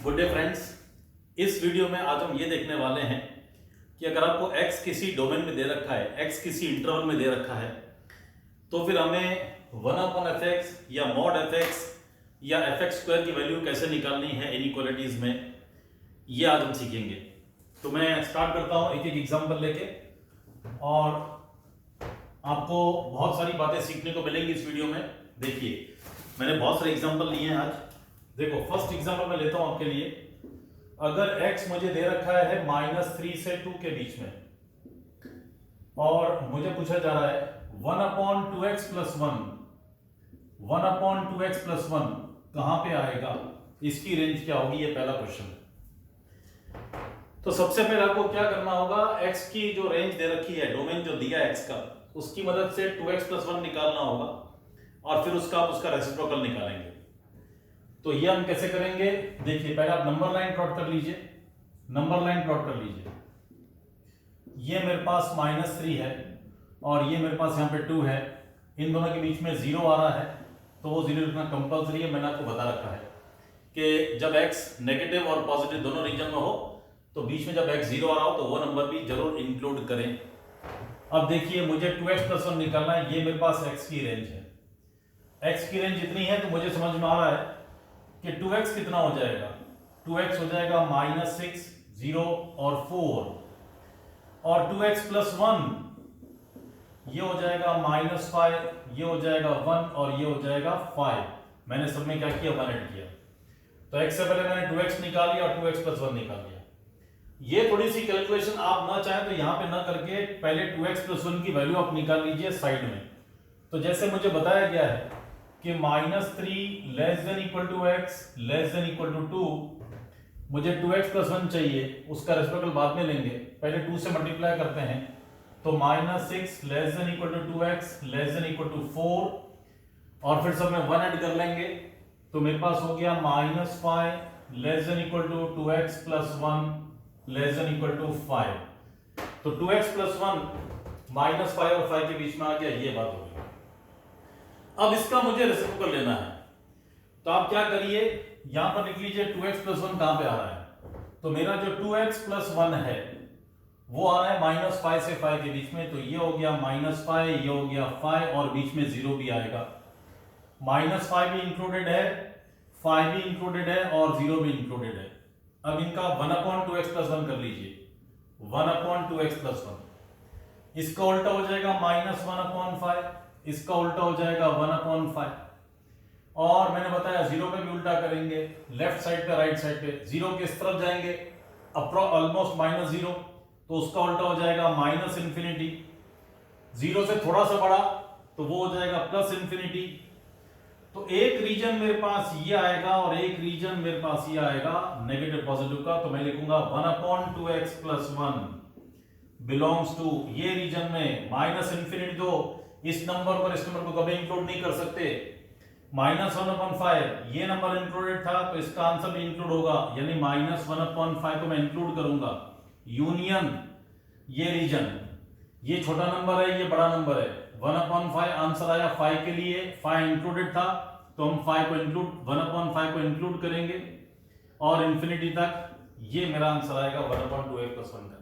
Good day friends. इस video में आज हम ये देखने वाले हैं कि अगर आपको x किसी डोमेन में दे रखा है, x किसी इंटरवल में दे रखा है, तो फिर हमें 1/fx या mod fx या fx² की वैल्यू कैसे निकालनी है इनइक्वालिटीज में, ये आज हम सीखेंगे। तो मैं स्टार्ट करता हूँ एक एक एग्जांपल लेके, और आपको बहुत सारी बातें सीखने को मिलेंगी इस वीडियो में। देखिए, मैंने बहुत सारे एग्जांपल लिए हैं आज। देखो, फर्स्ट एग्जांपल मैं लेता हूं आपके लिए। अगर x मुझे दे रखा है -3 से 2 के बीच में, और मुझे पूछा जा रहा है 1/2x + 1, 1/2x + 1 कहां पे आएगा, इसकी रेंज क्या होगी, ये पहला क्वेश्चन है। तो सबसे पहले आपको क्या करना होगा, x की जो रेंज दे रखी है, डोमेन जो दिया है x का, उसकी मदद से 2x + 1 निकालना होगा, और फिर आप उसका रेसिप्रोकल निकालेंगे। तो ये हम कैसे करेंगे, देखिए पहले आप नंबर लाइन प्लॉट कर लीजिए। नंबर लाइन प्लॉट कर लीजिए। ये मेरे पास -3 है और ये मेरे पास यहाँ पे 2 है। इन दोनों के बीच में 0 आ रहा है, तो वो 0 लिखना कंपल्सरी है। मैंने आपको बता रखा है कि जब x नेगेटिव और पॉजिटिव दोनों रीजन में हो, तो बीच में जब x 0 आ रहा हो तो वो नंबर भी जरूर इंक्लूड करें। अब देखिए, मुझे 2x + 1 निकालना है। ये मेरे पास x की रेंज है। x की रेंज जितनी है तो मुझे समझ में आ रहा है कि 2x कितना हो जाएगा। 2x हो जाएगा -6, 0 और 4, और 2x + 1 ये हो जाएगा -5, ये हो जाएगा 1 और ये हो जाएगा 5। मैंने सब में क्या किया, 1 ऐड किया। तो x से पहले मैंने 2x निकाल लिया और 2x + 1 निकाल लिया। ये थोड़ी सी कैलकुलेशन आप ना चाहें तो यहां पे ना करके पहले 2x + 1 की वैल्यू आप निकाल लीजिए साइड में। तो जैसे मुझे बताया गया है कि -3 < x < 2, मुझे 2x + 1 चाहिए, उसका रेसिप्रोकल बाद में लेंगे, पहले 2 से मल्टीप्लाई करते हैं। तो -6 < 2x < 4, और फिर सब में 1 ऐड कर लेंगे, तो मेरे पास हो गया -5 < 2x + 1 < 5। तो 2x + 1 -5 और 5 के बीच में आ गया, ये बात हो गई। अब इसका मुझे रेसिप्रोकल लेना है, तो आप क्या करिए, यहां पर लिख लीजिए 2x + 1 कहां पे आ रहा है। तो मेरा जो 2x + 1 है वो आ रहा है -5 से 5 के बीच में। तो ये हो गया -5, ये हो गया 5, और बीच में 0 भी आएगा। -5 भी इंक्लूडेड है, 5 भी इंक्लूडेड है, और 0 भी इंक्लूडेड है। अब इनका 1/2x + 1 कर लीजिए। 1/2x + 1, इसका उल्टा हो जाएगा -1/5, इसका उल्टा हो जाएगा 1/5। और मैंने बताया 0 पे भी उल्टा करेंगे, लेफ्ट साइड पे राइट साइड पे। 0 किस तरफ जाएंगे, ऑलमोस्ट -0, तो उसका उल्टा हो जाएगा -∞। 0 से थोड़ा सा बड़ा तो वो हो जाएगा +∞। तो एक रीजन मेरे पास ये आएगा और एक रीजन मेरे पास ये आएगा नेगेटिव पॉजिटिव का। तो मैं लिखूंगा 1/2x + 1 बिलोंग्स टू ये रीजन में -∞। तो इस नंबर और इस नंबर को कभी इंक्लूड नहीं कर सकते। -1/5 ये नंबर इंक्लूडेड था, तो इसका आंसर भी इंक्लूड होगा, यानी -1/5 को मैं इंक्लूड करूंगा। यूनियन ये रीजन, ये छोटा नंबर है, ये बड़ा नंबर है। 1/5 आंसर आया 5 के लिए, 5 इंक्लूडेड था, तो हम 5 को इंक्लूड 1/5 को इंक्लूड करेंगे, और इंफिनिटी तक ये मेरा आंसर आएगा 1/2x + 1 का।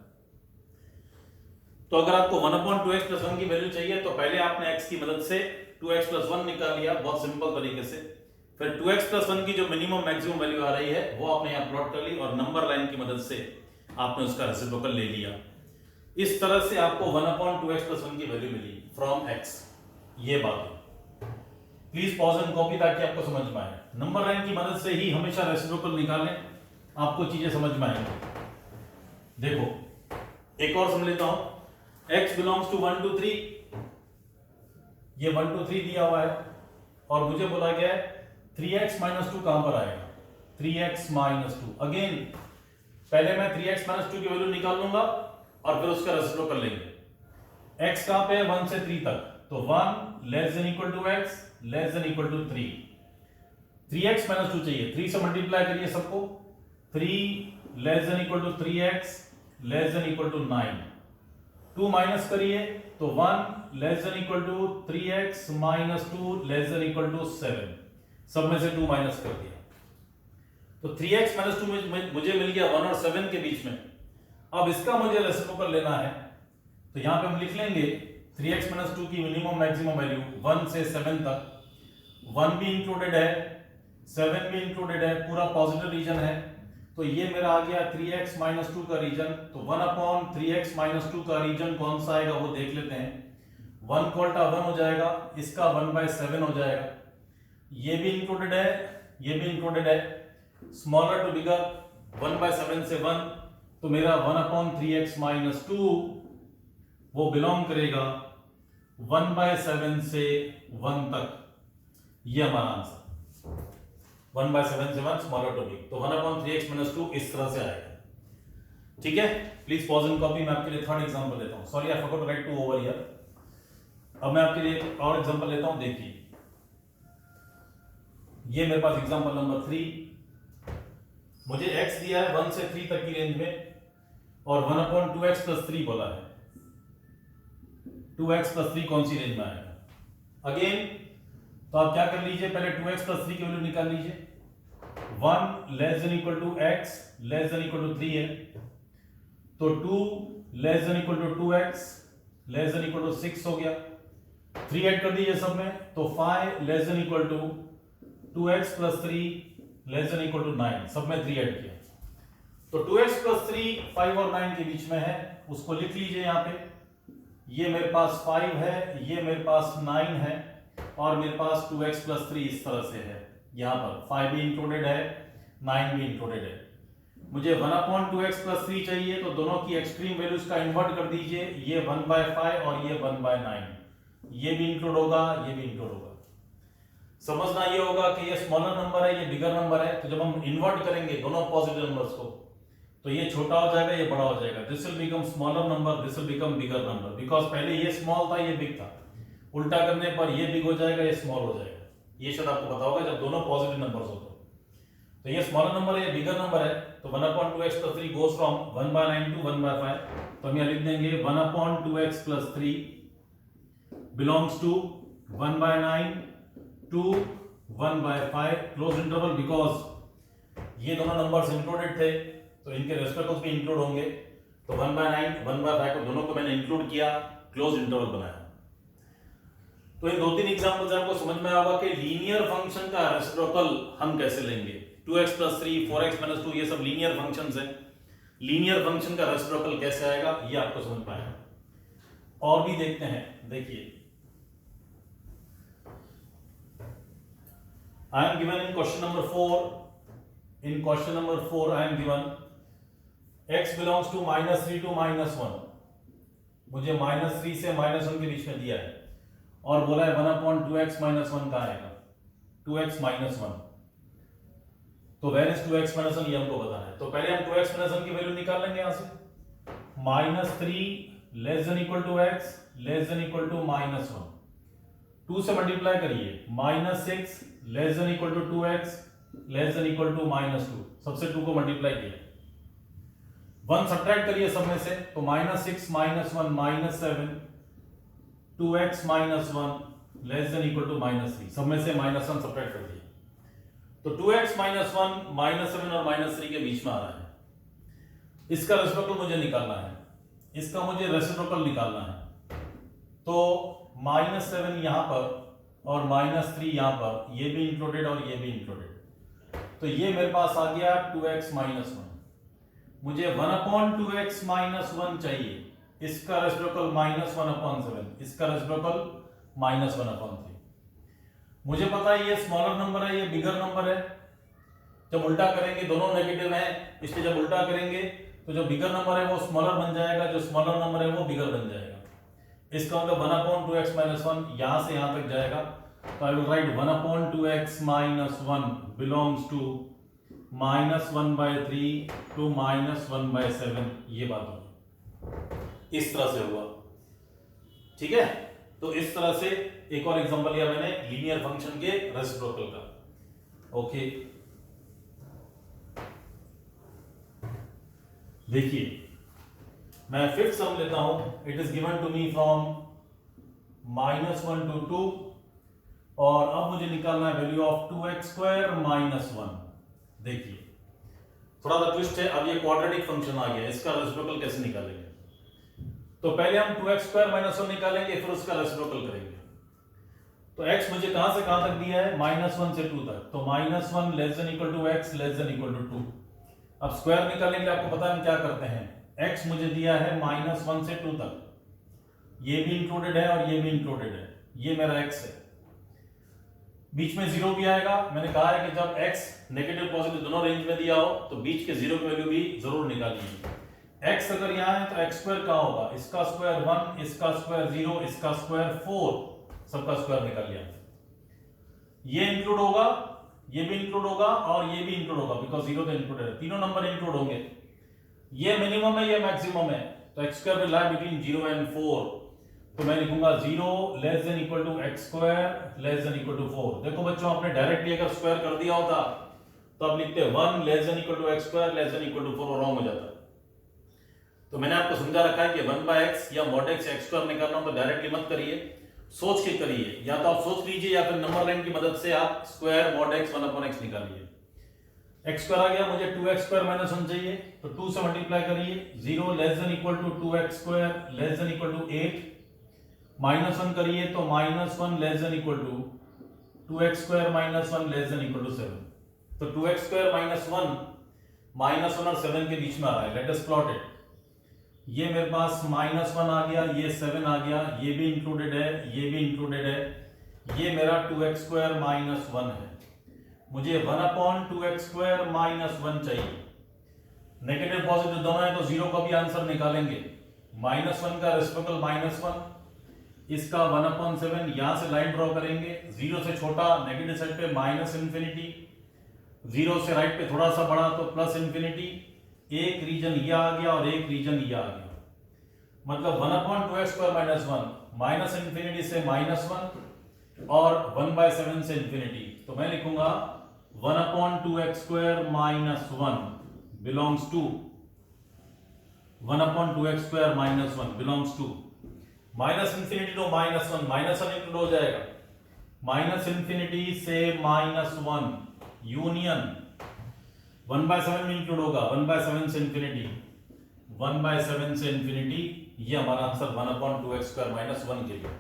तो अगर आपको 1/2x + 1 की वैल्यू चाहिए, तो पहले आपने x की मदद से 2x + 1 निकाल लिया, बहुत सिंपल तरीके से। फिर 2x + 1 की जो मिनिमम मैक्सिमम वैल्यू आ रही है वो आपने यहाँ प्लॉट कर ली, और नंबर लाइन की मदद से आपने उसका रेसिप्रोकल ले लिया। इस तरह से आपको 1/2x + 1 की वैल्यू मिली फ्रॉम x। ये बात है। प्लीज पॉज एंड कॉपी ताकि आपको समझ में आए। नंबर लाइन की मदद से ही हमेशा रेसिप्रोकल निकालें, आपको चीजें समझ में आएंगी। देखो, एक और समझ लेता हूं। x belongs to 1 to 3, ये 1 to 3 दिया हुआ है, और मुझे बोला गया है 3x - 2 कहां पर आएगा। 3x - 2, अगेन पहले मैं 3x - 2 की वैल्यू निकाल लूंगा और फिर उसका रेसिप्रोकल लेंगे। x कहां पे है, 1 से 3 तक, तो 1 < x < 3। 3x - 2 चाहिए, 3 से मल्टीप्लाई करिए सबको। 3 < 3x < 9। 2 माइनस करिए तो 1 < 3x - 2 < 7। सब में से 2 माइनस कर दिया, तो 3x माइनस 2 मुझे मिल गया 1 और 7 के बीच में। अब इसका मुझे रेसिप्रोकल लेना है, तो यहां पे हम लिख लेंगे 3x माइनस 2 की मिनिमम मैक्सिमम वैल्यू 1 से 7 तक, 1 भी इंक्लूडेड है, 7 भी इंक्लूडेड है, पूरा पॉजिटिव रीजन है। तो ये मेरा आ गया 3x माइनस 2 का रीजन। तो 1/3x माइनस 2 का रीजन कौन सा आएगा वो देख लेते हैं। 1 का उल्टा 1 हो जाएगा, इसका 1/7 हो जाएगा। ये भी इंक्लूडेड है, ये भी इंक्लूडेड है। स्मॉलर टू बिगर 1/7 से 1, तो मेरा 1/3x माइनस 2 वो बिलोंग करेगा 1/7 से 1 तक। ये हमारा आंसर 1/7 से 1 स्मॉलर टू बिग। तो 1/3x माइनस 2 इस तरह से आएगा। ठीक है, प्लीज पॉज एंड कॉपी। मैं आपके लिए थर्ड एग्जांपल लेता हूं। Sorry I forgot to write 2 over here. अब मैं आपके लिए एक और एग्जांपल लेता हूं। देखिए ये मेरे पास एग्जांपल नंबर 3। मुझे x दिया है 1 से 3 तक की रेंज में और 1/2x + 3 बोला है। 2x + 3 कौन सी रेंज में आएगा? अगेन तो आप क्या कर लीजिए, पहले 2x + 3 की वैल्यू निकाल लीजिए। 1 ≤ x ≤ 3 है, तो 2 ≤ 2x ≤ 6 हो गया। 3 ऐड कर दीजिए सब में, तो 5 ≤ 2x + 3 ≤ 9, सब में 3 ऐड किया। तो 2x + 3 5 और 9 के बीच में है, उसको लिख लीजिए यहाँ पे। ये मेरे पास 5 है, ये मेरे पास 9 है और मेरे पास 2x + 3 इस तरह से है। यहाँ पर 5 भी इंक्लूडेड है, 9 भी इंक्लूडेड है। मुझे 1/2x + 3 चाहिए, तो दोनों की एक्सट्रीम वैल्यूज का इन्वर्ट कर दीजिए। ये 1/5 और ये 1/9, ये भी इंक्लूड होगा, ये भी इंक्लूड होगा। समझना ये होगा कि ये स्मॉलर नंबर है, ये बिगर नंबर है। तो जब हम इन्वर्ट करेंगे दोनों पॉजिटिव नंबर्स को, तो ये छोटा हो जाएगा, ये बड़ा हो जाएगा। This will become smaller number, this will become bigger number, because पहले ये स्मॉल था, ये बिग था। उल्टा करने पर ये बिग हो जाएगा, ये स्मॉल हो जाएगा। ये शायद आपको पता होगा जब दोनों पॉजिटिव नंबर्स होते हैं। तो ये स्मॉलर नंबर है, ये बिगर नंबर है। तो 1/2x + 3 goes from 1/9 to 1/5। तो हम यहाँ लिख देंगे 1/2x + 3 belongs to 1/9 to 1/5 close interval, because ये दोनों नंबर्स इंक्लूडेड थे तो इनके रेस्पेक्टिव्स भी इंक्लूड होंगे। तो 1/9 1/5 को दोनों को मैंने इंक्लूड किया, क्लोज इंटरवल बनाया। तो इन 2-3 एग्जांपल्स आपको समझ में आएगा कि लीनियर फंक्शन का रेसिप्रोकल हम कैसे लेंगे। 2x + 3 4x - 2 ये सब लीनियर फंक्शंस हैं। लीनियर फंक्शन का रेसिप्रोकल कैसे आएगा ये आपको समझ में आएगा। और भी देखते हैं। देखिए I am given in question number 4. In question number 4 I am given x belongs to -3 to -1. मुझे -3 से -1 के बीच में दिया है और बोला है 1/2x - 1 का आएगा 2x - 1। तो वेयर इज 2x - 1 ये हमको बताना है। तो पहले हम 2x - 1 की वैल्यू निकाल लेंगे यहां से। -3 < x < -1। 2 से मल्टीप्लाई करिए। -6 < 2x < -2। सबसे 2 को मल्टीप्लाई किया। 1 सब्ट्रैक्ट करिए सब में से, तो -6 - 1 -7 2x - 1 < -3। सब में से -1 सब्ट्रैक्ट कर दिए। तो 2x - 1 -7 और -3 के बीच में आ रहा है। इसका रेसिप्रोकल मुझे निकालना है, इसका मुझे रेसिप्रोकल निकालना है। तो -7 यहां पर और -3 यहां पर, ये भी इंक्लूडेड और ये भी इंक्लूडेड। तो ये मेरे पास आ गया 2x - 1। मुझे 1/2x - 1 चाहिए। इसका रेसिप्रोकल -1/7, इसका रेसिप्रोकल -1/3। मुझे पता है ये स्मॉलर नंबर है, ये बिगर नंबर है। जब उल्टा करेंगे दोनों नेगेटिव हैं, इसलिए जब उल्टा करेंगे तो जो बिगर नंबर है वो स्मॉलर बन जाएगा, जो स्मॉलर नंबर है वो बिगर बन जाएगा। इसका मतलब 1/2x - 1 यहां से यहां तक जाएगा। तो I will write 1/2x - 1 belongs to -1/3 to -1/7। ये बात होगी, इस तरह से हुआ। ठीक है, तो इस तरह से एक और एग्जांपल लिया मैंने लीनियर फंक्शन के रेसिप्रोकल का। ओके, देखिए मैं फिफ्थ सम लेता हूं। It is given to me from -1 to 2 और अब मुझे निकालना है वैल्यू ऑफ 2x² - 1। देखिए थोड़ा सा ट्विस्ट है। अब ये क्वाड्रेटिक फंक्शन आ गया, इसका रेसिप्रोकल कैसे निकालेंगे? तो पहले हम 2x² - 1 निकालेंगे, फिर उसका रेसिप्रोकल करेंगे। तो x मुझे कहां से कहां तक दिया है? -1 से 2 तक। तो -1 ≤ x ≤ 2। अब स्क्वायर निकालेंगे, आपको पता है हम क्या करते हैं। x मुझे दिया है -1 से 2 तक, ये भी इंक्लूडेड है और ये भी इंक्लूडेड है, ये मेरा x है। बीच में 0 भी आएगा। मैंने कहा है कि जब x नेगेटिव पॉजिटिव दोनों रेंज में दिया हो तो बीच के 0 की वैल्यू भी जरूर निकालिए। x अगर यहाँ है तो x² कहाँ होगा? इसका स्क्वायर 1, इसका स्क्वायर 0, इसका स्क्वायर 4, सबका स्क्वायर निकाल लिया। ये इंक्लूड होगा, ये भी इंक्लूड होगा और ये भी इंक्लूड होगा, बिकॉज 0 तो इंक्लूडेड है, तीनों नंबर इंक्लूड होंगे। ये मिनिमम है, ये मैक्सिमम है, तो x² will lie between 0 and 4। तो मैं लिखूंगा 0 < x² < 4। देखो बच्चों, आपने डायरेक्टली अगर स्क्वायर कर दिया होता तो आप लिखते 1 < x² < 4, रॉन्ग हो जाता। तो मैंने आपको समझा रखा है कि 1/x या mod x x² निकालना हो तो डायरेक्टली मत करिए, सोच के करिए। या तो आप सोच लीजिए या फिर नंबर लाइन की मदद से आप स्क्वायर mod x 1/x निकालिए। x² आ गया, मुझे 2x² - 1 चाहिए, तो 2 से मल्टीप्लाई करिए। 0 < 2x² < 8, -1 करिए तो -1 < 2x² - 1 < 7। तो 2x² - 1 और 7 के बीच में आ रहा है। Let us plot it. ये मेरे पास -1 आ गया, ये 7 आ गया, ये भी इंक्लूडेड है, ये भी इंक्लूडेड है, ये मेरा 2x² - 1 है। मुझे 1/2x² - 1 चाहिए। नेगेटिव पॉजिटिव दोनों है तो 0 का भी आंसर निकालेंगे। -1 का रेसिप्रोकल -1, इसका 1/7, यहां से लाइन ड्रॉ करेंगे। 0 से छोटा नेगेटिव साइड पे -∞, 0 से राइट पे थोड़ा सा बड़ा तो +∞। एक रीजन ये आ गया और एक रीजन ये आ गया, मतलब 1/2x² - 1 -∞ से -1 और 1/7 से ∞। तो मैं लिखूंगा 1/2x² - 1 belongs to 1/2x² - 1 belongs to -∞ to -1, -1 include हो जाएगा। -∞ से -1 यूनियन 1/7 में इंक्लूड होगा, 1/7 से ∞, 1/7 से ∞। ये हमारा आंसर 1/2x² - 1 के लिए।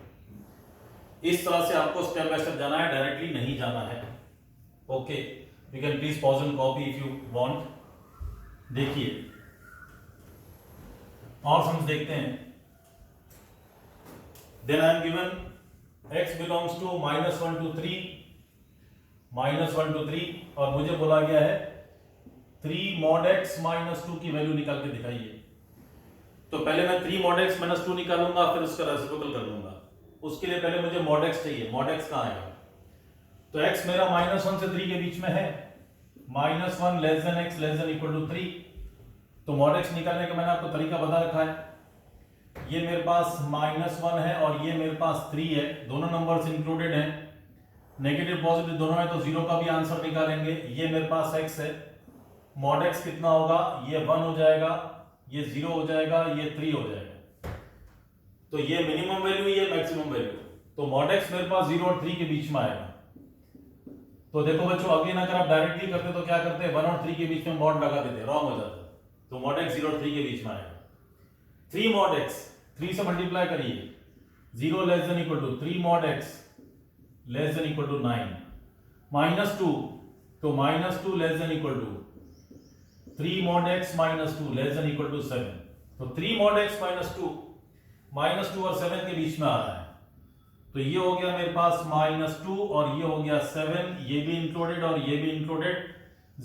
इस तरह से आपको स्टेप बाय स्टेप जाना है, डायरेक्टली नहीं जाना है। Okay, you can please pause and copy if you want. देखिए और सम्स देखते हैं। Then I am given x belongs to -1 to 3, -1 to 3, और मुझे बोला गया है 3 mod x - 2 की वैल्यू निकाल के दिखाइए। तो पहले मैं 3 mod x - 2 निकालूंगा, फिर उसका रेसिप्रोकल कर लूंगा। उसके लिए पहले मुझे mod x चाहिए। mod x कहां आएगा? तो x मेरा -1 से 3 के बीच में है, -1 < x < 3। तो mod x निकालने का मैंने आपको तरीका बता रखा है। ये मेरे पास -1 है और ये मेरे पास 3 है, दोनों नंबर्स इंक्लूडेड हैं। नेगेटिव पॉजिटिव दोनों है तो 0 का भी आंसर निकालेंगे। ये मेरे पास x है, mod x कितना होगा? ये 1 हो जाएगा, ये 0 हो जाएगा, ये 3 हो जाएगा। तो ये मिनिमम वैल्यू, ये मैक्सिमम वैल्यू। तो mod x मेरे पास 0 और 3 के बीच में आएगा। तो देखो बच्चों, अगेन अगर आप डायरेक्टली करते तो क्या करते? 1 और 3 के बीच में mod लगा देते, रॉन्ग हो जाता। तो mod x 0 और 3 के बीच में आएगा। 3 mod x, 3 से मल्टीप्लाई करिए। 0 < 3 mod x < 9, -2, तो -2 < 3 mod x -2 < 7। तो 3 mod x -2 और 7 के बीच में आ रहा है। तो ये हो गया मेरे पास -2 और ये हो गया 7, ये भी इंक्लूडेड और ये भी इंक्लूडेड।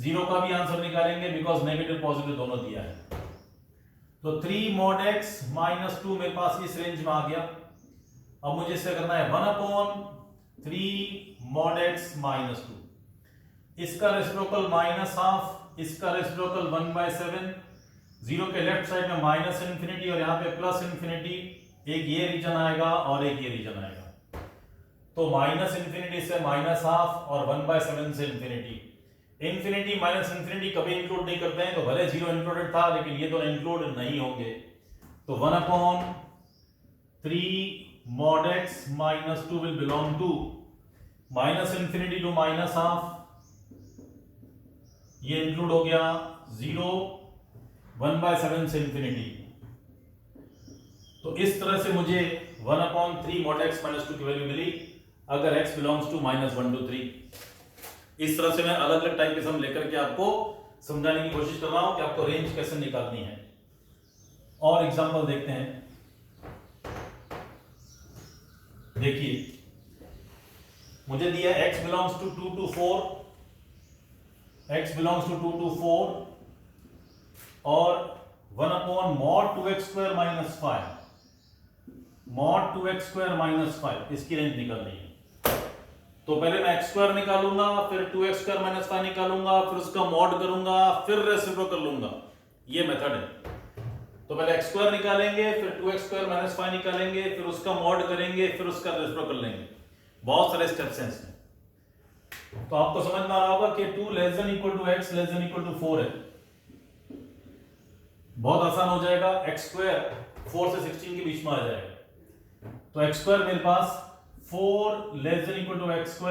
0 का भी आंसर निकालेंगे बिकॉज नेगेटिव पॉजिटिव दोनों दिया है। तो 3 mod x -2 मेरे पास इस रेंज में आ गया। अब मुझे इससे करना है 1/3 mod x -2, इसका रेसिप्रोकल -12, इसका रेसिप्रोकल 1/7। 0 के लेफ्ट साइड में -∞ और यहाँ पे +∞। एक ये रीजन आएगा और एक ये रीजन आएगा। तो -∞ से -12 और 1/7 से ∞। इन्फिनिटी -∞ कभी इंक्लूड नहीं करते हैं, तो भले 0 इंक्लूडेड था लेकिन ये दोनों इंक्लूड नहीं होंगे। तो 1/3 mod x -2 will belong to -∞ to -12, ये इंक्लूड हो गया। 0 1/7 से इंफिनिटी। तो इस तरह से मुझे 1/3 mod x - 2 की वैल्यू मिली अगर x बिलोंग्स टू -1 to 3। इस तरह से मैं अलग अलग टाइप के सम लेकर के आपको समझाने की कोशिश कर रहा हूं कि आपको रेंज कैसे निकालनी है। और एग्जांपल देखते हैं। देखिए मुझे दिया x belongs to 2 to 4, x belongs to 2 to 4 और 1/mod 2x² - 5, mod 2x² - 5 इसकी रेंज निकालनी है। तो पहले मैं x² निकालूंगा, फिर 2x² - 5 निकालूंगा, फिर उसका मॉड करूंगा, फिर रेसिप्रोकल लूंगा। ये मेथड है। तो पहले x² निकालेंगे, फिर 2x² - 5 निकालेंगे, फिर उसका मॉड करेंगे, फिर उसका रेसिप्रोकल लेंगे। बहुत सारे स्टेप्स हैं इसमें। तो आपको समझ में आ रहा होगा कि 2 <= x <= 4 है। बहुत आसान हो जाएगा, x² 4 से 16 के बीच में आ जाएगा। तो x² मेरे पास 4 <= x²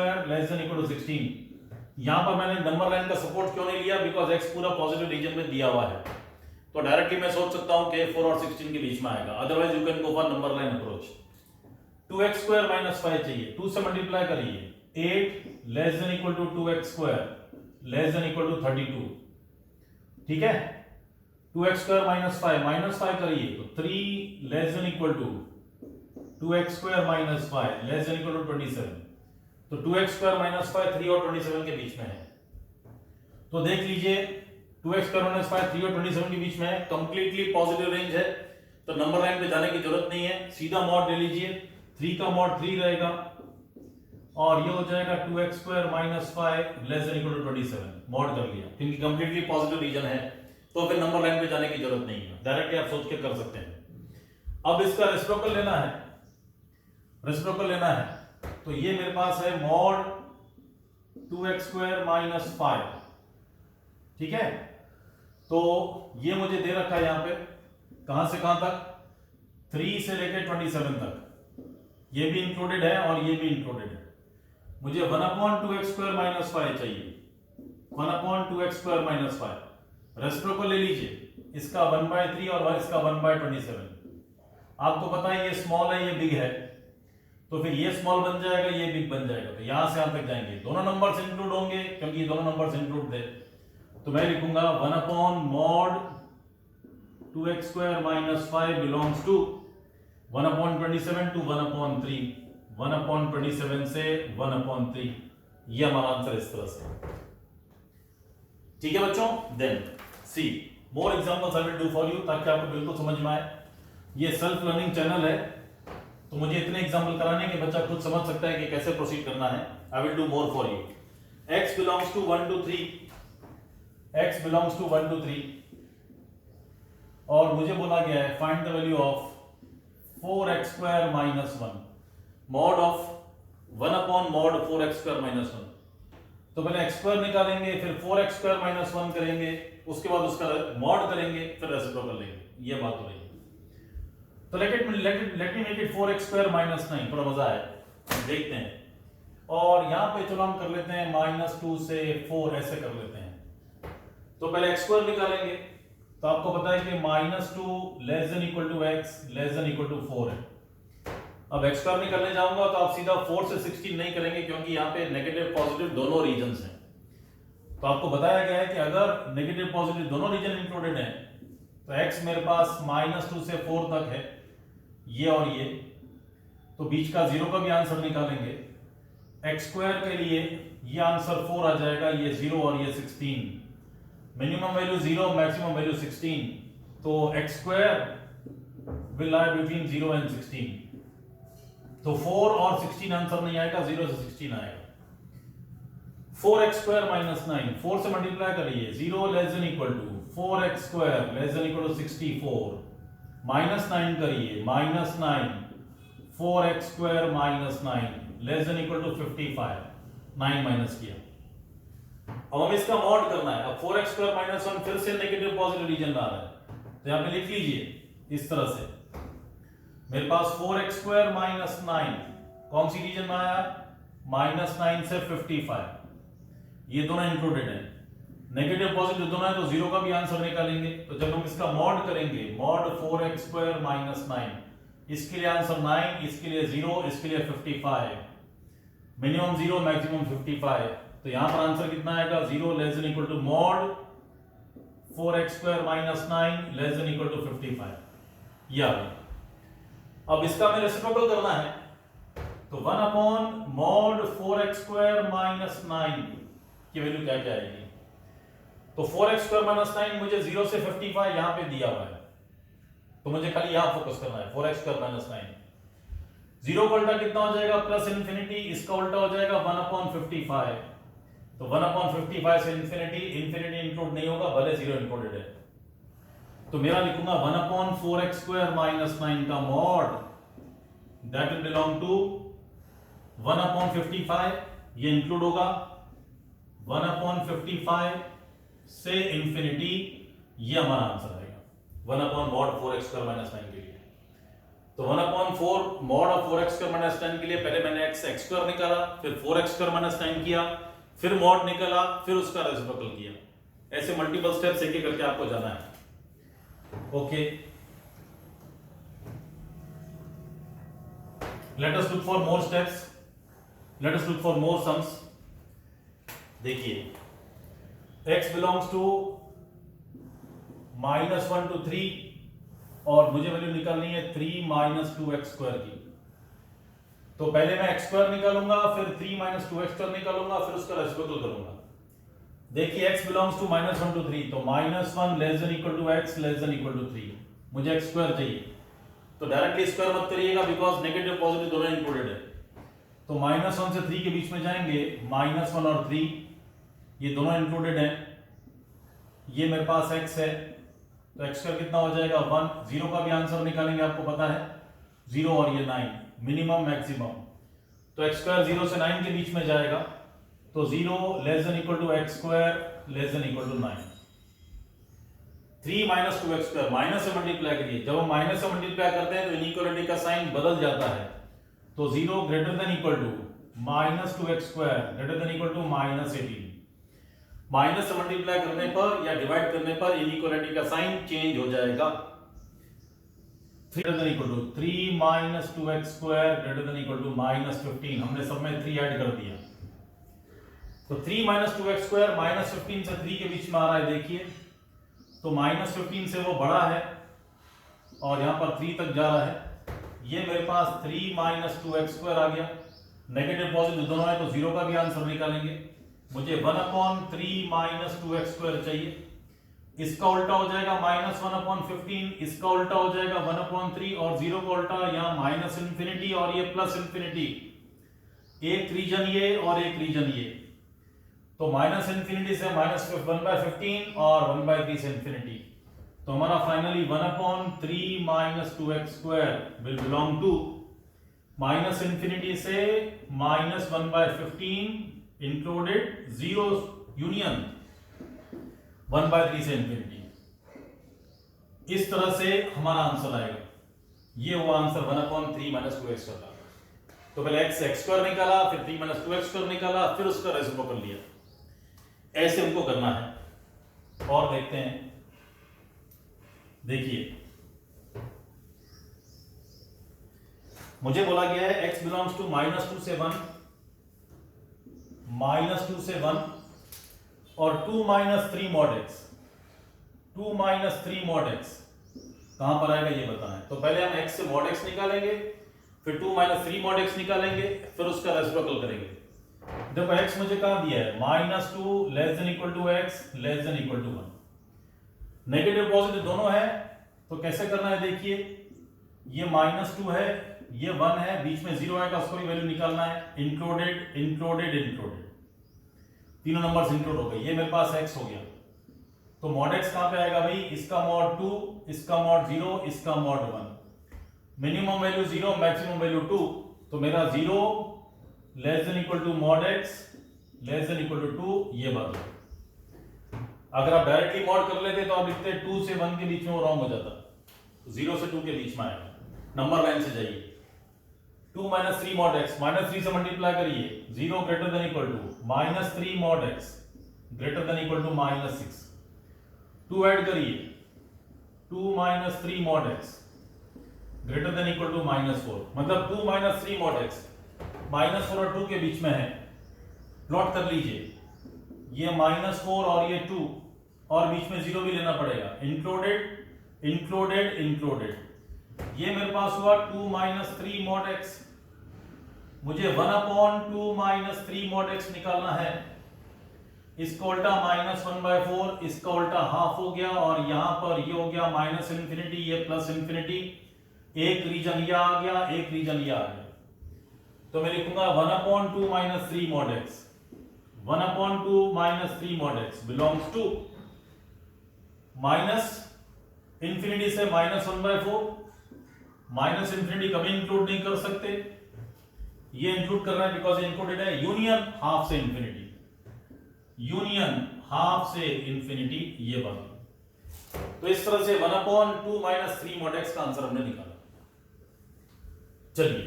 <= 16। यहां पर मैंने नंबर लाइन का सपोर्ट क्यों नहीं लिया? बिकॉज x पूरा पॉजिटिव रीजन में दिया हुआ है। तो डायरेक्टली मैं सोच सकता हूं कि 4 और 16 के बीच में आएगा। Otherwise you can go for number line approach. 2x² - 5 चाहिए, 2 से मल्टीप्लाई करिए। 8 <= 2x² <= 32। ठीक है। 2x² - 5 करिए तो 3 <= 2x² - 5 <= 27। तो 2x² - 5 3 और 27 के बीच में है। तो देख लीजिए 2x² - 5 3 और 27 के बीच में है, कंप्लीटली पॉजिटिव रेंज है। तो नंबर लाइन पे जाने की जरूरत नहीं है, सीधा मॉड ले लीजिए। 3 का मॉड 3 रहेगा और ये हो जाएगा 2x² - 5 <= 27। मॉड कर लिया क्योंकि कंप्लीटली पॉजिटिव रीजन है। तो फिर नंबर लाइन पे जाने की जरूरत नहीं है, डायरेक्टली आप सोच के कर सकते हैं। अब इसका रेसिप्रोकल लेना है। रेसिप्रोकल लेना है तो ये मेरे पास है मॉड 2x² - 5। ठीक है। तो ये मुझे दे रखा है यहां पे, कहां से कहां तक? 3 से लेकर 27 तक। ये भी इंक्लूडेड है और ये भी इंक्लूडेड है। मुझे 1/2x² - 5 चाहिए। 1/2x² - 5 रेसिप्रोकल ले लीजिए। इसका 1/3 और इसका 1/27। आपको पता है ये स्मॉल है, ये बिग है, तो फिर ये स्मॉल बन जाएगा, ये बिग बन जाएगा। तो यहां से यहां तक जाएंगे, दोनों नंबर्स इंक्लूड होंगे क्योंकि ये दोनों नंबर्स इंक्लूड थे। तो मैं लिखूंगा 1/mod 2x² - 5 belongs to 1/27 to 1/3, 1/27 से 1/3। ये हमारा आंसर इस तरह से। ठीक है बच्चों। Then see more examples I will do for you, ताकि आपको बिल्कुल समझ में आए। ये सेल्फ लर्निंग चैनल है, तो मुझे इतने एग्जांपल कराने कि बच्चा खुद समझ सकता है कि कैसे प्रोसीड करना है। I will do more for you. x belongs to 1 to 3, x belongs to 1 to 3 और मुझे बोला गया है find the value of 4x² - 1, mod of 1/mod 4x² - 1। तो पहले x² निकालेंगे, फिर 4x² - 1 करेंगे, उसके बाद उसका मॉड करेंगे, फिर रेसिप्रोकल लेंगे। ये बात हो रही है। तो let me make it 4x² - 9। थोड़ा मजा है, देखते हैं। और यहां पे चलो हम कर लेते हैं -2 से 4, ऐसे कर लेते हैं। तो पहले x² निकालेंगे, तो आपको पता है कि -2 <= x <= 4 है। अब x² निकालने जाऊंगा तो आप सीधा 4 से 16 नहीं करेंगे क्योंकि यहाँ पे नेगेटिव पॉजिटिव दोनों रीजन्स हैं। तो आपको बताया गया है कि अगर नेगेटिव पॉजिटिव दोनों रीजन इंक्लूडेड हैं तो x मेरे पास -2 से 4 तक है, ये और ये। तो बीच का 0 का भी आंसर निकालेंगे। x² के लिए ये आंसर 4 आ जाएगा, ये 0 और ये 16। Minimum value 0, maximum value 16। तो x² will lie between 0 and 16। तो 4 और 16 आंसर नहीं आएगा, 0 से 16 आएगा। 4x² - 9, 4 से मल्टीप्लाई करिए। 0 <= 4x² <= 64, -9 करिए। -9 4x² - 9 <= 55, 9 माइनस किया। अब हमें इसका मॉड करना है। अब 4x² - 1 फिर से नेगेटिव पॉजिटिव रीजन में आ रहा है, तो यहां पे लिख लीजिए इस तरह से। मेरे पास 4x² - 9 कौन सी रीजन में आया? -9 से 55, ये दोनों इंक्लूडेड है। नेगेटिव पॉजिटिव दोनों है तो जीरो का भी आंसर निकालेंगे। तो जब हम इसका मॉड करेंगे, मॉड 4x² - 9, इसके लिए आंसर 9, इसके लिए 0, इसके लिए 55, मिनिमम 0 मैक्सिमम 55। तो यहां पर आंसर कितना आएगा, 0 less than equal to mod 4x² - 9 less than equal to 55। ये आ गया। अब इसका हमें रेसिप्रोकल करना है, तो 1 अपॉन मॉड 4x² - 9 की वैल्यू क्या क्या आएगी। तो 4x² - 9 मुझे 0 से 55 यहां पे दिया हुआ है, तो मुझे खाली यहां फोकस करना है। 4x² - 9 0 का उल्टा कितना हो जाएगा, प्लस इन्फिनिटी, इसका उल्टा हो जाएगा 1 अपॉन 55। तो 1 अपॉन 55 से इन्फिनिटी, इन्फिनिटी इंक्लूड नहीं होगा भले 0 इंक्लूडेड है, तो मेरा लिखूंगा 1 अपॉन 4x² - 9 का mod that will belong to 1 upon 55, ये इंक्लूड होगा 1 अपॉन 55 से इंफिनिटी, ये हमारा आंसर आएगा 1 अपॉन मॉड 4x² - 9 के लिए। तो 1 अपॉन 4 मॉड ऑफ 4x² - 9 के लिए पहले मैंने x² निकाला, फिर 4x² - 9 किया, फिर मॉड निकाला, फिर उसका रेसिप्रोकल किया। ऐसे मल्टीपल स्टेप्स एक एक करके आपको जाना है। Okay, let us look for more steps, let us look for more sums. देखिए x बिलोंग्स टू -1 to 3 और मुझे वैल्यू निकालनी है 3 - 2x² की। तो पहले मैं x² निकालूंगा, फिर 3 - 2x² निकालूंगा, फिर उसका रेसिप्रोकल करूंगा। देखिए x बिलोंग्स टू -1 to 3, तो -1 less than equal to x less than equal to 3, मुझे x² चाहिए। तो डायरेक्टली स्क्वायर मत करिएगा बिकॉज नेगेटिव पॉजिटिव दोनों इंक्लूडेड है। तो -1 से 3 के बीच में जाएंगे, -1 और 3 ये दोनों इंक्लूडेड हैं। ये मेरे पास x है, तो x² कितना हो जाएगा 1, 0 का भी आंसर निकालेंगे, आपको पता है 0 और ये 9, मिनिमम मैक्सिमम। तो x² 0 से 9 के बीच में जाएगा, तो 0 less than equal to x² less than equal to 9। 3 - 2x², minus से मल्टीप्लाई करिए, जब हम माइनस से मल्टीप्लाई करते हैं तो इनइक्वालिटी का साइन बदल जाता है। तो 0 greater than equal to -2x² greater than equal to -18। Minus से मल्टीप्लाई करने पर या डिवाइड करने पर इनइक्वालिटी का साइन चेंज हो जाएगा। 3 greater than equal to 3 - 2x² greater than equal to -15, हमने सब में 3 ऐड कर दिया। तो 3 - 2x² -15 से 3 के बीच में आ रहा है, देखिए तो -15 से वो बड़ा है और यहां पर 3 तक जा रहा है। ये मेरे पास 3 - 2x² आ गया, नेगेटिव पॉजिटिव दोनों है तो 0 का भी आंसर निकालेंगे। मुझे 1 अपॉन 3 - 2x² चाहिए, इसका उल्टा हो जाएगा -1 अपॉन 15, इसका उल्टा हो जाएगा 1 अपॉन 3 और 0 का उल्टा यहाँ माइनस इन्फिनिटी और ये प्लस इन्फिनिटी, एक रीजन ये और एक रीजन ये। तो माइनस इन्फिनिटी से -1/15 और 1/3 से इन्फिनिटी। तो हमारा finally 1 upon 3 - 2x² will belong to minus infinity से -1/15 इंक्लूडेड 0 यूनियन 1/3 से इन्फिनिटी। इस तरह से हमारा आंसर आएगा। ये हुआ आंसर 1 अपॉन 3 - 2x² का। तो पहले x² निकाला, फिर 3 - 2x² निकाला, फिर उसका रेसिप्रोकल लिया। ऐसे हमको करना है। और देखते हैं, देखिए मुझे बोला गया है x बिलोंग्स टू -2 से 1, -2 से 1 और 2 - 3 mod x, 2 - 3 mod x कहां पर आएगा ये बताना है। तो पहले हम x से mod x निकालेंगे, फिर 2 - 3 mod x निकालेंगे, फिर उसका रेसिप्रोकल करेंगे। देखो x मुझे कहां दिया है, -2 less than equal to x less than equal to 1, negative positive दोनों है। तो कैसे करना है, देखिए ये -2 है, ये 1 है, बीच में 0 आएगा, उसको भी वैल्यू निकालना है। इंक्लूडेड इंक्लूडेड इंक्लूडेड, तीनों नंबर्स इंक्लूड हो गए। ये मेरे पास x हो गया। तो mod x कहां पे आएगा भाई, इसका mod 2, इसका mod 0, इसका mod 1। Minimum value 0, maximum value 2, तो मेरा 0 less than equal to mod x less than equal to 2, ये बात है। अगर आप डायरेक्टली मॉड कर लेते तो आप लिखते 2 से 1 के बीच में वो रॉन्ग हो जाता, 0 से 2 के बीच में आएगा, नंबर लाइन से जाइए। 2 - 3 mod x, -3 से मल्टीप्लाई करिए, 0 greater than equal to -3 mod x greater than equal to -6। 2 add करिए, 2 - 3 mod x greater than equal to -4, मतलब 2 - 3 mod x -4 और 2 के बीच में है। प्लॉट कर लीजिए, ये -4 और ये 2 और बीच में 0 भी लेना पड़ेगा। इंक्लूडेड इंक्लूडेड इंक्लूडेड, ये मेरे पास हुआ 2 - 3 mod x। मुझे 1/2 - 3 mod x निकालना है। इसका उल्टा -1/4, इसका उल्टा हाफ हो गया, और यहां पर ये हो गया -इन्फिनिटी, ये +इन्फिनिटी। एक रीजन ये आ गया, एक रीजन ये आ गया, तो मैं लिखूंगा 1/2 - 3 mod x। 1/2 - 3 mod x belongs to -infinity से -1/4। -इन्फिनिटी कभी इंक्लूड नहीं कर सकते, ये इंक्लूड कर रहा है बिकॉज इंक्लूडेड है। यूनियन हाफ से इन्फिनिटी, यूनियन हाफ से इन्फिनिटी, ये बात। तो इस तरह से 1/2 - 3 mod x का आंसर हमने निकाला। चलिए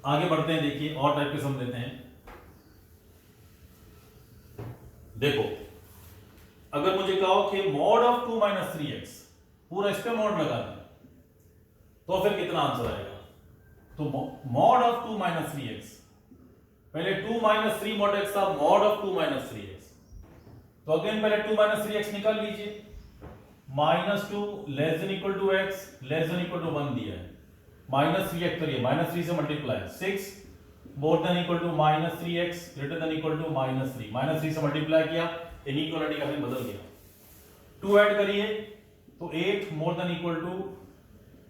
आगे बढ़ते हैं, देखिए और टाइप के सम लेते हैं। देखो, अगर मुझे कहो कि mod of 2 - 3x, पूरा इस पे mod लगा दें, तो फिर कितना आंसर आएगा? तो mod of 2 - 3x, पहले 2 - 3 mod x था, mod of 2 - 3x, तो अगेन पहले 2 - 3x निकाल लीजिए। -2 less than equal to x less than equal to 1 दिया है, -3x करिए, -3 से multiply, 6 more than equal to -3x greater than equal to -3, -3 से मल्टीप्लाई किया, इनइक्वालिटी का साइन बदल गया। 2 ऐड करिए, तो 8 more than equal to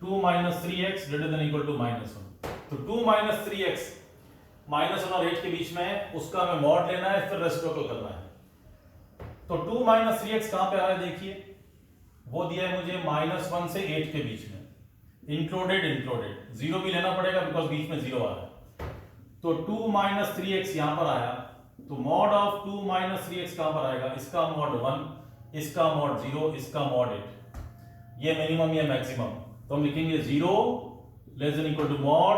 2 - 3x greater than equal to -1। तो 2 - 3x -1 और 8 के बीच में है, उसका हमें मॉड लेना है, फिर रेसिप्रोकल करना है। तो 2 - 3x कहां पे आ रहा है? देखिए, वो दिया है मुझे -1 से 8 के बीच में, इंक्लूडेड इंक्लूडेड, 0 भी लेना पड़ेगा बिकॉज बीच में 0 आ रहा है। तो 2 - 3x यहां पर आया, तो मॉड ऑफ 2 - 3x कहां पर आएगा? इसका मॉड 1, इसका मॉड 0, इसका मॉड 8, ये मिनिमम या मैक्सिमम। तो हम लिखेंगे 0 less than equal to mod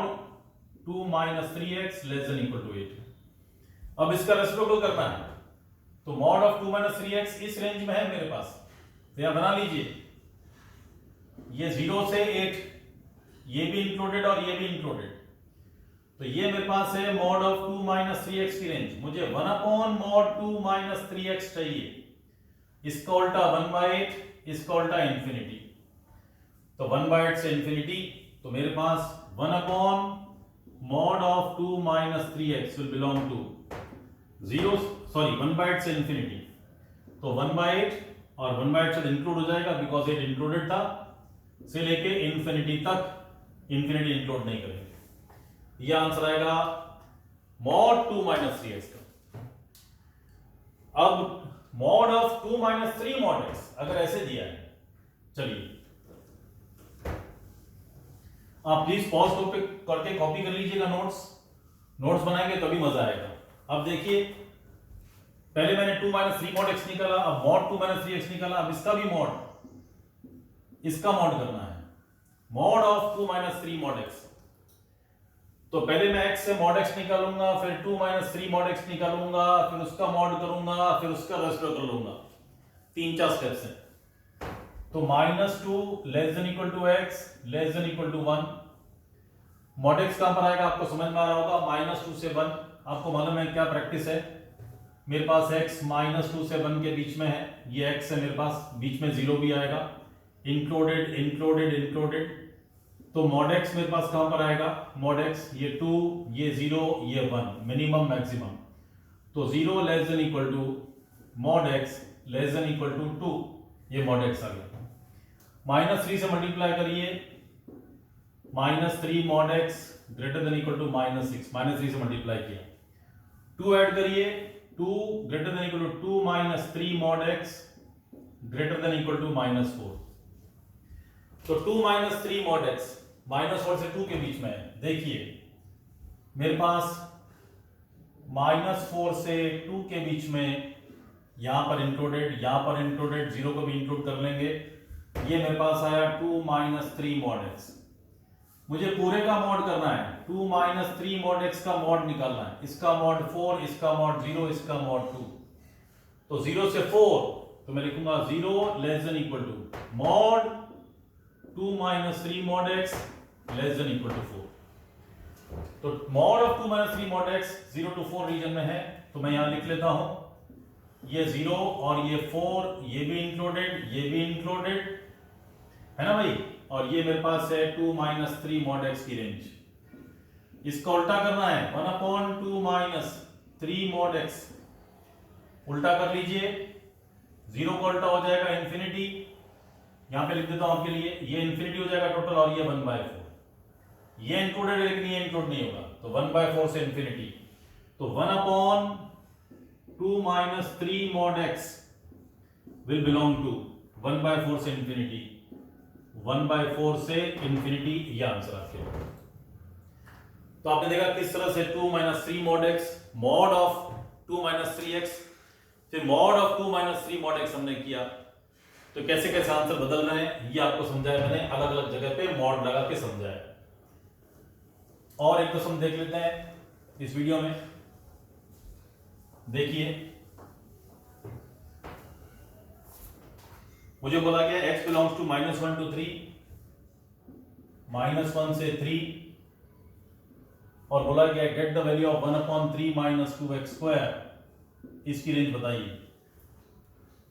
2 - 3x less than equal to 8। अब इसका रेसिप्रोकल करना है, तो मॉड ऑफ 2 - 3x इस रेंज में है मेरे पास, तो यहां बना लीजिए, ये 0 से 8, ये भी इंक्लूडेड और ये भी इंक्लूडेड, तो ये मेरे पास है मॉड ऑफ 2 - 3x की रेंज। मुझे 1/mod 2 - 3x चाहिए, इसका उल्टा 1/8, इसका उल्टा इन्फिनिटी, तो 1/8 से इन्फिनिटी, तो मेरे पास 1/mod of 2 - 3x will belong to 1/8 से इन्फिनिटी, तो 1/8 और 1/8 से इंक्लूड हो जाएगा बिकॉज 8 इंक्लूडेड था, से लेके इन्फिनिटी तक, इन्फिनिटी इंक्लूड नहीं करेंगे। यह आंसर आएगा mod 2 - 3x का। अब mod of 2 - 3 mod x अगर ऐसे दिया है, चलिए आप प्लीज पॉज करके कॉपी कर लीजिएगा, नोट्स बनाएंगे तभी मजा आएगा। अब देखिए, पहले मैंने 2 - 3 mod x निकाला, अब mod 2 - 3x निकाला, अब इसका भी इसका मॉड करना है, mod of 2 - 3 mod x। तो पहले मैं x से mod x निकालूंगा, फिर 2 - 3 mod x निकालूंगा, फिर उसका मॉड करूंगा, फिर उसका रेसिप्रोकल लूंगा, 3-4 स्टेप्स हैं। तो -2 less than equal to x less than equal to 1, mod x कहां पर आएगा? आपको समझ में आ रहा होगा, -2 से 1। आपको मालूम है क्या प्रैक्टिस है, मेरे पास x -2 से 1 के बीच में है, ये x है मेरे पास, बीच में 0 भी आएगा, इंक्लूडेड इंक्लूडेड इंक्लूडेड, तो mod x मेरे पास कहां पर आएगा? mod x ये 2, ये 0, ये 1, मिनिमम मैक्सिमम, तो 0 less than equal to mod x less than equal to 2, ये mod x आ गया। -3 से मल्टीप्लाई करिए, -3 mod x greater than equal to -6, -3 से मल्टीप्लाई किया, 2 ऐड करिए, 2 greater than equal to 2 - 3 mod x greater than equal to -4, तो 2 - 3 mod x -4 से 2 के बीच में है। देखिए मेरे पास -4 से 2 के बीच में, यहां पर इंक्लूडेड, यहां पर इंक्लूडेड, 0 को भी इंक्लूड कर लेंगे, ये मेरे पास आया 2 - 3 mod x। मुझे पूरे का मॉड करना है, 2 - 3 mod x का मॉड निकालना है, इसका मॉड 4, इसका मॉड 0, इसका मॉड 2, तो 0 से 4, तो मैं लिखूंगा 0 less than equal to mod 2 minus 3 mod x less than equal to 4। तो mod of 2 minus 3 mod x 0 to 4 region में है, तो मैं यहां लिख लेता हूं ये 0 और ये 4, ये भी इंक्लूडेड, ये भी इंक्लूडेड है ना भाई, और ये मेरे पास है 2 माइनस 3 मॉड x की रेंज। इसका उल्टा करना है 1 अपॉन 2 माइनस 3 मॉड x, उल्टा कर लीजिए, 0 का उल्टा हो जाएगा इंफिनिटी, यहां पे लिख देता हूं आपके लिए, ये इंफिनिटी हो जाएगा टोटल, और ये 1/4, ये इंक्लूडेड है लेकिन ये इंक्लूड नहीं होगा, तो 1/4 से इंफिनिटी, तो 1 upon 2 minus 3 mod x will belong to 1/4 से इंफिनिटी, 1/4 से इंफिनिटी, ये आंसर आपके लिए। तो आपने देखा किस तरह से 2 minus 3 mod x, mod of 2 minus 3x, फिर mod of 2 minus 3 mod x हमने किया, तो कैसे कैसे आंसर बदल रहे हैं ये आपको समझाया मैंने, अलग अलग जगह पे मॉड लगा के समझाया। और एक तो हम देख लेते हैं इस वीडियो में, देखिए मुझे बोला गया x बिलोंग्स टू -1 to 3, -1 से 3, और बोला गया get the value of 1 upon 3 minus 2x square, इसकी रेंज बताइए।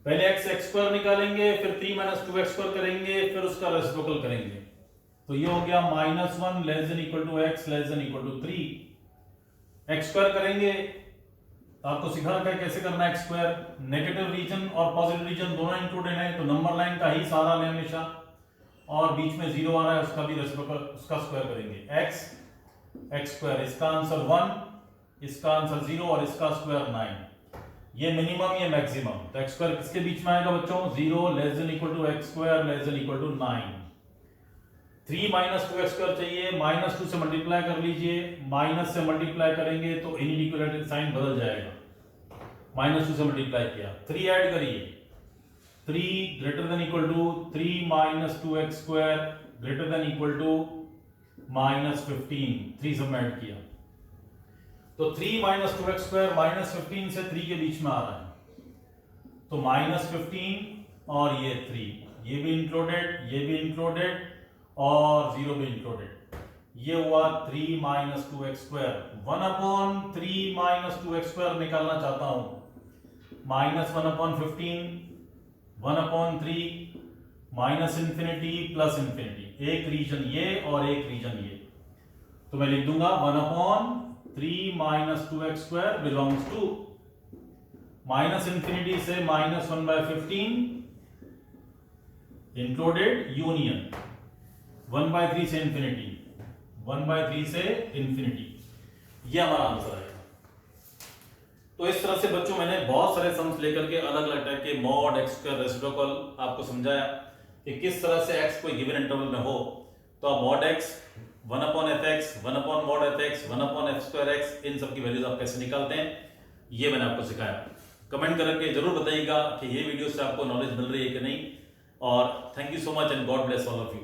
पहले x स्क्वायर निकालेंगे, फिर 3 माइनस 2x स्क्वायर करेंगे, फिर उसका रेसिप्रोकल करेंगे, तो ये हो गया -1 less than equal to x less than equal to 3। x square करेंगे, आपको सिखा रखा है कैसे करना है x स्क्वायर, नेगेटिव रीजन और पॉजिटिव रीजन दोनों इंक्लूडेड है, तो नंबर लाइन का ही सहारा लें हमेशा, और बीच में 0 आ रहा है उसका भी रेसिप्रोकल, उसका स्क्वायर करेंगे, x स्क्वायर, इसका आंसर 1, इसका आंसर 0 और इसका स्क्वायर 9, ये मिनिमम ये मैक्सिमम, तो x स्क्वायर किसके बीच में आएगा बच्चों, 0 less than equal to x square less than equal to 9। 3 minus 2x square चाहिए, -2 से मल्टीप्लाई कर लीजिए, माइनस से मल्टीप्लाई करेंगे तो इनइक्वालिटी साइन बदल जाएगा, -2 से मल्टीप्लाई किया, 3 ऐड करिए, 3 greater than equal to 3 minus 2x square greater than equal to -15, 3 सब में ऐड किया, तो 3 माइनस 2x स्क्वायर -15 से 3 के बीच में आ रहा है, तो -15 और ये 3, ये भी इंक्लूडेड, ये भी इंक्लूडेड और 0 भी इंक्लूडेड, ये हुआ 3 minus 2x square. 1 upon 3 minus 2x square निकालना चाहता हूं, -1 upon 15, 1 upon 3, minus infinity plus infinity, एक रीजन ये और एक रीजन ये, तो मैं लिख दूंगा 1 upon 3 minus 2x square belongs to minus infinity से -1/15 इंक्लूडेड यूनियन 1/3 से इंफिनिटी, 1/3 से इंफिनिटी, ये हमारा आंसर है। तो इस तरह से बच्चों मैंने बहुत सारे सम्स लेकर के अलग अलग टाइप के मॉड, x स्क्वायर, रेसिप्रोकल आपको समझाया कि किस तरह से x कोई गिवन इंटरवल में हो तो आप mod x, 1 upon fx, 1 upon mod fx, 1 upon f square x, इन सब की वैल्यूज आप कैसे निकालते हैं ये मैंने आपको सिखाया। कमेंट करके जरूर बताइएगा कि ये वीडियो से आपको नॉलेज मिल रही है कि नहीं, और thank you so much and God bless all of you.